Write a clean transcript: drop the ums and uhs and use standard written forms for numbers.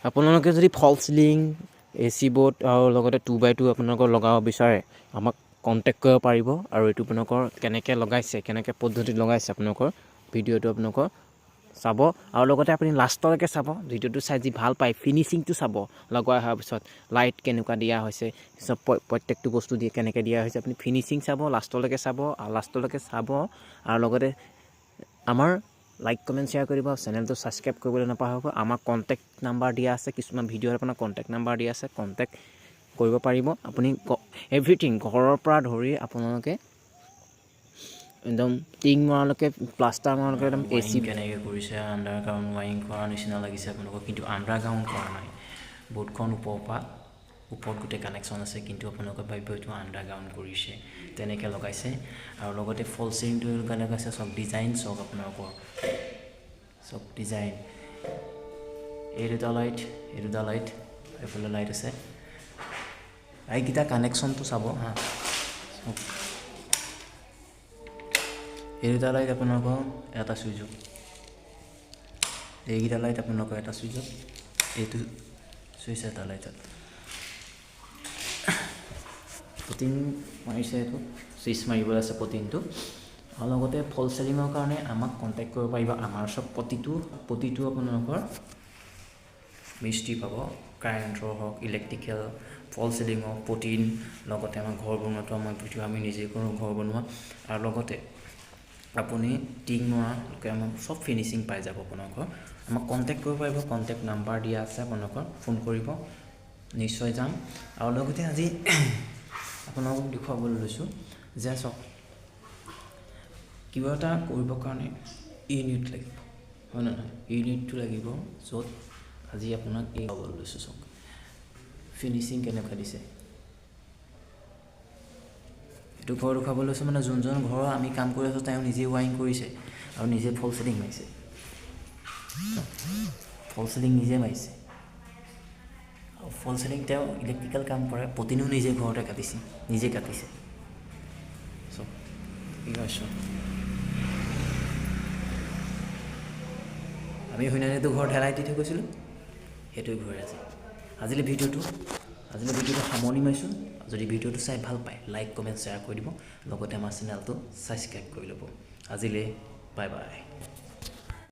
আপোনালোকে যদি ফল চিলিং AC বোৰ্ড আৰু লগতে 2x2 আপোনালোকৰ লগাব বিচাৰে আমাক কণ্টেক্ট কৰিব পাৰিব আৰু এইটো আপোনালোকৰ কেনেকৈ লগাইছে কেনেকৈ পদ্ধতিত লগাইছে আপোনালোকৰ ভিডিঅ'টো আপোনালোকৰ চাব আৰু লগতে আপুনি লাষ্টলৈকে চাব ভিডিঅ'টো চাই যি ভাল পায় ফিনিচিংটো চাব লগাই অহাৰ পিছত লাইট কেনেকুৱা দিয়া হৈছে চব প্ৰত্যেকটো বস্তু দিয়ে কেনেকৈ দিয়া হৈছে আপুনি ফিনিচিং চাব লাষ্টলৈকে চাব আৰু লগতে আমাৰ লাইক কমেণ্ট শ্বেয়াৰ কৰিব চেনেলটো ছাবস্ক্ৰাইব কৰিবলৈ নাপাহৰিব আমাৰ কণ্টেক্ট নাম্বাৰ দিয়া আছে কিছুমান ভিডিঅ'ত আপোনাৰ কণ্টেক্ট নাম্বাৰ দিয়া আছে কণ্টেক্ট কৰিব পাৰিব আপুনি এভৰিথিং ঘৰৰ পৰা ধৰি আপোনালোকে একদম টিং মৰালৈকে প্লাষ্টাৰ মৰালৈকে একদম AC কেনেকৈ কৰিছে আণ্ডাৰগ্ৰাউণ্ড ৱাইৰিং কৰাৰ নিচিনা লাগিছে আপোনালোকক কিন্তু আণ্ডাৰগ্ৰাউণ্ড কৰা নাই বৰ্ডখন ওপৰত গোটেই কানেকশ্যন আছে কিন্তু আপোনালোকে ভাবিব এইটো আণ্ডাৰগ্ৰাউণ্ড কৰিছে তেনেকৈ লগাইছে আৰু লগতে ফল চিলিংটো লগাইছে চব ডিজাইন চব আপোনালোকৰ চব ডিজাইন এই দুটা লাইট এইফালে লাইট আছে এইকেইটা কানেকশ্যনটো চাব হা এই দুটা লাইট আপোনালোকৰ এটা চুইচত এইকেইটা লাইট আপোনালোকৰ এটা চুইচত এইটো চুইচ এটা লাইটত পুটিন মাৰিছে এইটো চুইচ মাৰিবলৈ আছে পুটিনটো আৰু লগতে ফল চেলিঙৰ কাৰণে আমাক কণ্টেক্ট কৰিব পাৰিব আমাৰ চব প্ৰতিটো আপোনালোকৰ মিস্ত্ৰী পাব কাৰেণ্টৰ হওক ইলেক্ট্ৰিকেল ফল চিলিঙৰ পুটিন লগতে আমাৰ ঘৰ বনোৱাটো আমাৰ ভিডিঅ' আমি নিজে কৰোঁ ঘৰ বনোৱা আৰু লগতে আপুনি টিং মৰালৈকে আমাক চব ফিনিচিং পাই যাব আপোনালোকৰ আমাক কণ্টেক্ট কৰিব পাৰিব কণ্টেক্ট নাম্বাৰ দিয়া আছে আপোনালোকৰ ফোন কৰিব নিশ্চয় যাম আৰু লগতে আজি আপোনালোকক দেখুৱাবলৈ লৈছোঁ যে চাওক কিবা এটা কৰিবৰ কাৰণে ইউনিট লাগিব হয় নে নহয় ইউনিটটো লাগিব য'ত আজি আপোনাক এই ক'বলৈ লৈছোঁ চাওক ফিনিচিং কেনেকুৱা দিছে এইটো ঘৰ দেখুৱাবলৈ লৈছোঁ মানে যোনজন ঘৰৰ আমি কাম কৰি আছোঁ তেওঁ নিজে ৱাইৰিং কৰিছে আৰু নিজে ফল চিলিং মাৰিছে আৰু ফল চিলিং তেওঁ ইলেক্ট্ৰিকেল কাম কৰে পুটিনো নিজে ঘৰতে কাটিছে চব ঠিক আছে আমি সৈন্যানীটো ঘৰত ঢেলাই দি থৈ গৈছিলোঁ সেইটোৱে ঘৰ আছে আজিলৈ ভিডিঅ'টো সামৰণি মাৰিছোঁ যদি ভিডিঅ'টো চাই ভাল পায় লাইক কমেণ্ট শ্বেয়াৰ কৰি দিব লগতে আমাৰ চেনেলটো ছাবস্ক্ৰাইব কৰি ল'ব আজিলৈ বাই বাই